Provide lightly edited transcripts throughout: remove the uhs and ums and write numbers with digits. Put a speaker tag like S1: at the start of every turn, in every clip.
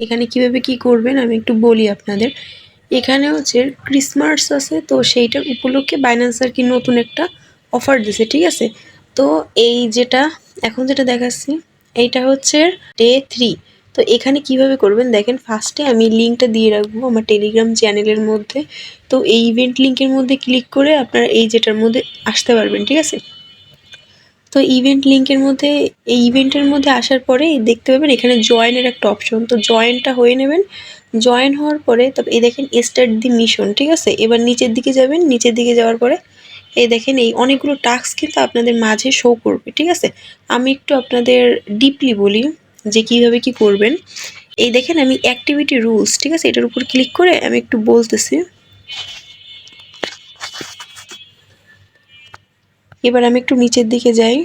S1: এখানে কিভাবে কি করবেন আমি একটু বলি আপনাদের। এখানে হচ্ছে ক্রিসমাস আছে, তো সেইটার উপলক্ষে বাইন্যান্স আর কি নতুন একটা অফার দিছে, ঠিক আছে। তো এই যেটা এখন যেটা দেখাচ্ছি এইটা হচ্ছে ডে 3। তো এখানে কিভাবে করবেন দেখেন, ফার্স্টে আমি লিঙ্কটা দিয়ে রাখবো আমার টেলিগ্রাম চ্যানেলের মধ্যে। তো এই ইভেন্ট লিঙ্কের মধ্যে ক্লিক করে আপনারা এই যেটার মধ্যে আসতে পারবেন, ঠিক আছে। তো ইভেন্ট লিঙ্কের মধ্যে এই ইভেন্টের মধ্যে আসার পরে দেখতে পাবেন এখানে জয়েনের একটা অপশন, তো জয়েনটা হয়ে নেবেন। জয়েন হওয়ার পরে তবে এই দেখেন স্টার্ট দি মিশন, ঠিক আছে। এবার নিচের দিকে যাবেন, নিচের দিকে যাওয়ার পরে এই দেখেন এই অনেকগুলো টাস্ক কিন্তু আপনাদের মাঝে শো করবে, ঠিক আছে। আমি একটু আপনাদের ডিপলি বলি যে কিভাবে কি করবেন। এই দেখেন আমি অ্যাক্টিভিটি রুলস, ঠিক আছে, এটার উপর ক্লিক করে আমি একটু বলতেছি। এবার আমি একটু নিচের দিকে যাই।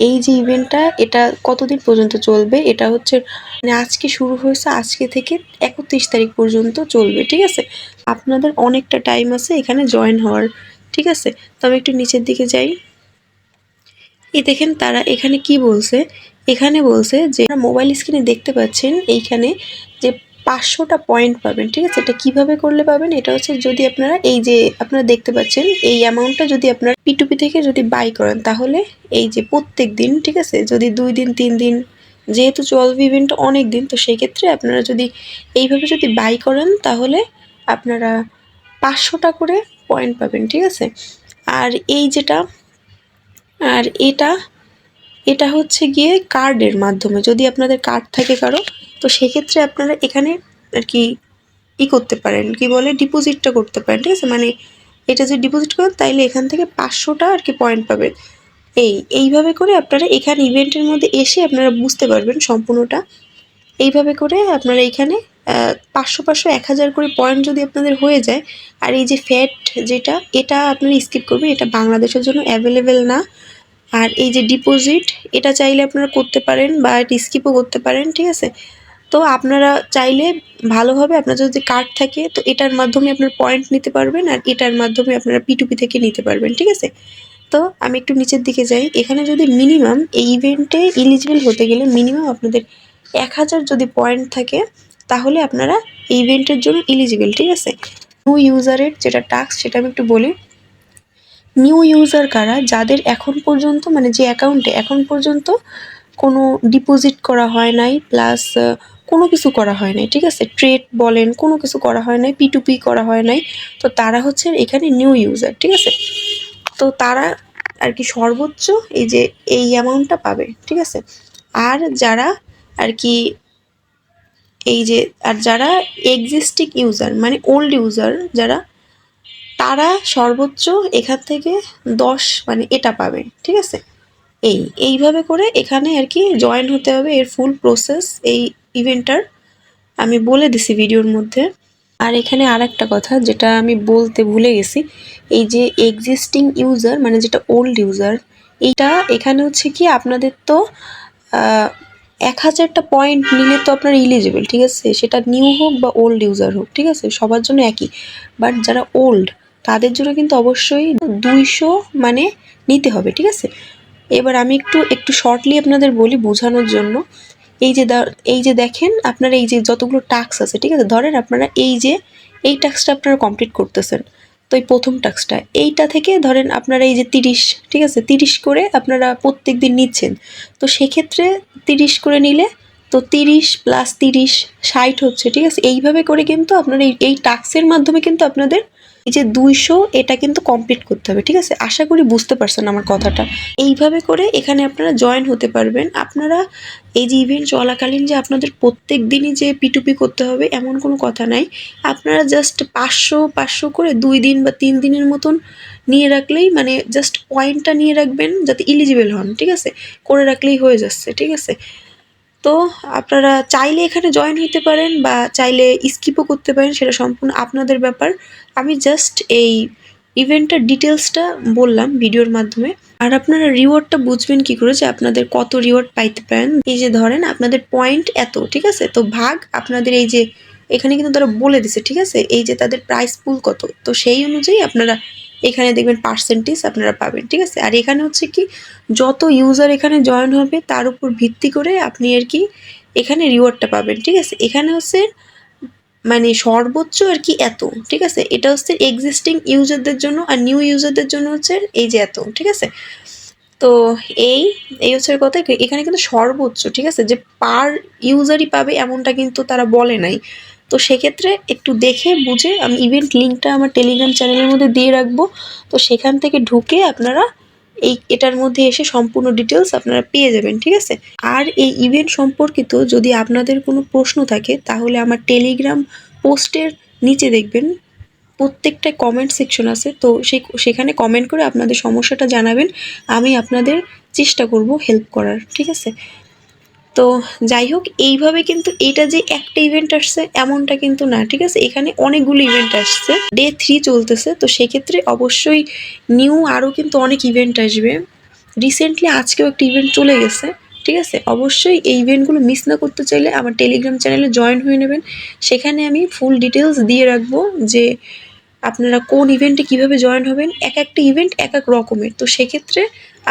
S1: এই যে ইভেন্টটা এটা কতদিন পর্যন্ত চলবে, এটা হচ্ছে মানে আজকে শুরু হয়েছে, আজকে থেকে 31 তারিখ পর্যন্ত চলবে, ঠিক আছে। আপনাদের অনেকটা টাইম আছে এখানে জয়েন হওয়ার, ঠিক আছে। তো আমি একটু নিচের দিকে যাই। এই দেখেন তারা এখানে কি বলছে, এখানে বলছে যে মোবাইল স্ক্রিনে দেখতে পাচ্ছেন এইখানে যে 500টা পয়েন্ট পাবেন, ঠিক আছে। এটা কিভাবে করলে পাবেন, এটা হচ্ছে যদি আপনারা এই যে আপনারা দেখতে পাচ্ছেন এই অ্যামাউন্টটা যদি আপনারা P2P থেকে যদি বাই করেন, তাহলে এই যে প্রত্যেক দিন, ঠিক আছে, যদি 2 দিন 3 দিন, যেহেতু 12 ইভেন্ট অনেক দিন, তো সেই ক্ষেত্রে আপনারা যদি এইভাবে যদি বাই করেন তাহলে আপনারা 500টা করে পয়েন্ট পাবেন, ঠিক আছে। আর এই যেটা আর এটা হচ্ছে গিয়ে কার্ডের মাধ্যমে, যদি আপনাদের কার্ড থাকে কারো, তো সেক্ষেত্রে আপনারা এখানে আর কি করতে পারেন, কি বলে ডিপোজিটটা করতে পারেন, ঠিক আছে। মানে এটা যদি ডিপোজিট করেন তাইলে এখান থেকে 500টা আর কি পয়েন্ট পাবেন। এইভাবে করে আপনারা এখানে ইভেন্টের মধ্যে এসে আপনারা বুঝতে পারবেন সম্পূর্ণটা। এইভাবে করে আপনারা এইখানে 500 1000 করে পয়েন্ট যদি আপনাদের হয়ে যায়, আর এই যে ফ্যাট যেটা এটা আপনারা স্কিপ করবেন, এটা বাংলাদেশের জন্য অ্যাভেলেবেল না। আর এই যে ডিপোজিট এটা চাইলে আপনারা করতে পারেন বা স্কিপও করতে পারেন, ঠিক আছে। তো আপনারা চাইলে ভালোভাবে আপনার যদি কার্ড থাকে তো এটার মাধ্যমে আপনার পয়েন্ট নিতে পারবেন, আর এটার মাধ্যমে আপনারা P2P থেকে নিতে পারবেন, ঠিক আছে। তো আমি একটু নিচের দিকে যাই। এখানে যদি মিনিমাম এই ইভেন্টে এলিজিবল হতে গেলে মিনিমাম আপনাদের 1000 যদি পয়েন্ট থাকে তাহলে আপনারা এই ইভেন্টের জন্য এলিজিবল, ঠিক আছে। নিউ ইউজারের যেটা টাস্ক সেটা আমি একটু বলি। নিউ ইউজার কারা, যাদের এখন পর্যন্ত মানে যে অ্যাকাউন্টে এখন পর্যন্ত কোনো ডিপোজিট করা হয় নাই, প্লাস কোনো কিছু করা হয় নাই, ঠিক আছে। ট্রেড বলেন কোনো কিছু করা হয় নাই, P2P করা হয় নাই, তো তারা হচ্ছে এখানে নিউ ইউজার, ঠিক আছে। তো তারা আর কি সর্বোচ্চ এই যে এই অ্যামাউন্টটা পাবে, ঠিক আছে। আর যারা আর কি এই যে আর যারা এক্সিস্টিং ইউজার মানে ওল্ড ইউজার যারা, তারা সর্বোচ্চ এখান থেকে 10 মানে এটা পাবে, ঠিক আছে। এইভাবে করে এখানে আর কি জয়েন হতে হবে। এর ফুল প্রসেস এই ইভেন্টটার আমি বলে দিছি ভিডিওর মধ্যে। আর এখানে আরেকটা কথা যেটা আমি বলতে ভুলে গেছি, এই যে এক্সিস্টিং ইউজার মানে যেটা ওল্ড ইউজার, এইটা এখানে হচ্ছে কি আপনাদের তো 1000টা পয়েন্ট নিলে তো আপনার এলিজিবল, ঠিক আছে। সেটা নিউ হোক বা ওল্ড ইউজার হোক, ঠিক আছে, সবার জন্য একই। বাট যারা ওল্ড তাদের জন্য কিন্তু অবশ্যই 200 মানে নিতে হবে, ঠিক আছে। এবার আমি একটু শর্টলি আপনাদের বলি বোঝানোর জন্য। এই যে দেখেন আপনারা এই যে যতগুলো টাস্ক আছে, ঠিক আছে, ধরেন আপনারা এই টাস্কটা আপনারা কমপ্লিট করতেছেন। তো এই প্রথম টাস্কটা এইটা থেকে ধরেন আপনারা এই যে 30, ঠিক আছে, 30 করে আপনারা প্রত্যেক দিন নিচ্ছেন। তো সেক্ষেত্রে 30 করে নিলে তো 30 + 30 60 হচ্ছে, ঠিক আছে। এইভাবে করে কিন্তু আপনারা এই টাস্কের মাধ্যমে কিন্তু আপনাদের এই যে 200 এটা কিন্তু কমপ্লিট করতে হবে, ঠিক আছে। আশা করি বুঝতে পারছেন আমার কথাটা। এইভাবে করে এখানে আপনারা জয়েন হতে পারবেন। আপনারা এই যে ইভেন্ট চলাকালীন যে আপনাদের প্রত্যেক দিনই যে P2P করতে হবে এমন কোনো কথা নাই। আপনারা জাস্ট 500 করে 2 দিন বা 3 দিনের মতন নিয়ে রাখলেই, মানে জাস্ট পয়েন্টটা নিয়ে রাখবেন যাতে এলিজিবল হন, ঠিক আছে, করে রাখলেই হয়ে যাচ্ছে, ঠিক আছে। তো আপনারা চাইলে এখানে জয়েন হতে পারেন বা চাইলে স্কিপও করতে পারেন, সেটা সম্পূর্ণ আপনাদের ব্যাপার। আমি জাস্ট এই ইভেন্টটার ডিটেলসটা বললাম ভিডিওর মাধ্যমে। আর আপনারা রিওয়ার্ডটা বুঝবেন কি করে যে আপনাদের কত রিওয়ার্ড পাইতে পারেন। এই যে ধরেন আপনাদের পয়েন্ট এত, ঠিক আছে, তো ভাগ আপনাদের এই যে এখানে কিন্তু তারা বলে দিছে, ঠিক আছে, এই যে তাদের প্রাইস পুল কত, তো সেই অনুযায়ী আপনারা এখানে দেখবেন পার্সেন্টেজ আপনারা পাবেন, ঠিক আছে। আর এখানে হচ্ছে কি যত ইউজার এখানে জয়েন হবে তার উপর ভিত্তি করে আপনি আর কি এখানে রিওয়ার্ডটা পাবেন, ঠিক আছে? এখানে হচ্ছে মানে সর্বোচ্চ আর কি এত, ঠিক আছে? এটা হচ্ছে এক্সিস্টিং ইউজারদের জন্য, আর নিউ ইউজারদের জন্য হচ্ছে এই যে এত, ঠিক আছে? তো এই এই হচ্ছে কথা। এখানে কিন্তু সর্বোচ্চ, ঠিক আছে, যে পার ইউজারই পাবে এমনটা কিন্তু তারা বলে নাই। তো সেক্ষেত্রে একটু দেখে বুঝে আমি ইভেন্ট লিঙ্কটা আমার টেলিগ্রাম চ্যানেলের মধ্যে দিয়ে রাখবো। তো সেখান থেকে ঢুকে আপনারা এটার মধ্যে এসে সম্পূর্ণ ডিটেলস আপনারা পেয়ে যাবেন, ঠিক আছে? আর এই ইভেন্ট সম্পর্কিত যদি আপনাদের কোনো প্রশ্ন থাকে তাহলে আমার টেলিগ্রাম পোস্টের নিচে দেখবেন প্রত্যেকটা কমেন্ট সেকশন আছে। তো সেখানে কমেন্ট করে আপনাদের সমস্যাটা জানাবেন, আমি আপনাদের চেষ্টা করব হেল্প করার, ঠিক আছে? তো যাই হোক, এইভাবে কিন্তু এটা যে একটা ইভেন্ট আসছে এমনটা কিন্তু না, ঠিক আছে? এখানে অনেকগুলো ইভেন্ট আসছে, ডে 3 চলতেছে। তো সেক্ষেত্রে অবশ্যই নিউ আরও কিন্তু অনেক ইভেন্ট আসবে। রিসেন্টলি আজকেও একটা ইভেন্ট চলে গেছে, ঠিক আছে? অবশ্যই এই ইভেন্টগুলো মিস না করতে চাইলে আমার টেলিগ্রাম চ্যানেলে জয়েন হয়ে নেবেন। সেখানে আমি ফুল ডিটেলস দিয়ে রাখবো যে আপনারা কোন ইভেন্টে কিভাবে জয়েন হবেন। এক একটা ইভেন্ট এক এক রকমের, তো সেক্ষেত্রে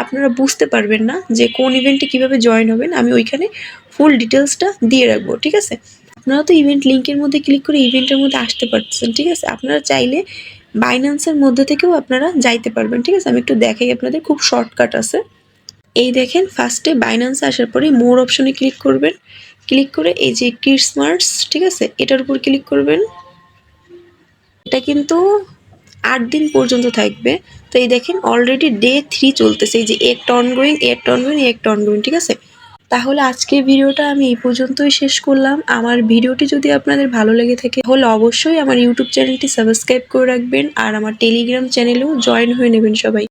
S1: আপনারা বুঝতে পারবেন না যে কোন ইভেন্টে কিভাবে জয়েন হবেন। আমি ওইখানে ফুল ডিটেলসটা দিয়ে রাখবো, ঠিক আছে? আপনারা তো ইভেন্ট লিঙ্কের মধ্যে ক্লিক করে ইভেন্টের মধ্যে আসতে পারতেছেন, ঠিক আছে? আপনারা চাইলে বাইন্যান্সের মধ্যে থেকেও আপনারা যাইতে পারবেন, ঠিক আছে? আমি একটু দেখাই আপনাদের, খুব শর্টকাট আছে। এই দেখেন, ফার্স্টে বাইন্যান্সে আসার পরে মোর অপশনে ক্লিক করবেন। ক্লিক করে এই যে কিডস্মার্টস, ঠিক আছে, এটার উপর ক্লিক করবেন। এটা কিন্তু 8 দিন পর্যন্ত থাকবে। তো এই দেখেন অলরেডি ডে 3 চলতেছে, এই যে একটা অনগোয়িং, একটা অনগোয়িং, একটা অনগোয়িং, ঠিক আছে? তাহলে আজকের ভিডিওটা আমি এই পর্যন্তই শেষ করলাম। আমার ভিডিওটি যদি আপনাদের ভালো লেগে থাকে তাহলে অবশ্যই আমার ইউটিউব চ্যানেলটি সাবস্ক্রাইব করে রাখবেন, আর আমার টেলিগ্রাম চ্যানেলেও জয়েন হয়ে নেবেন সবাই।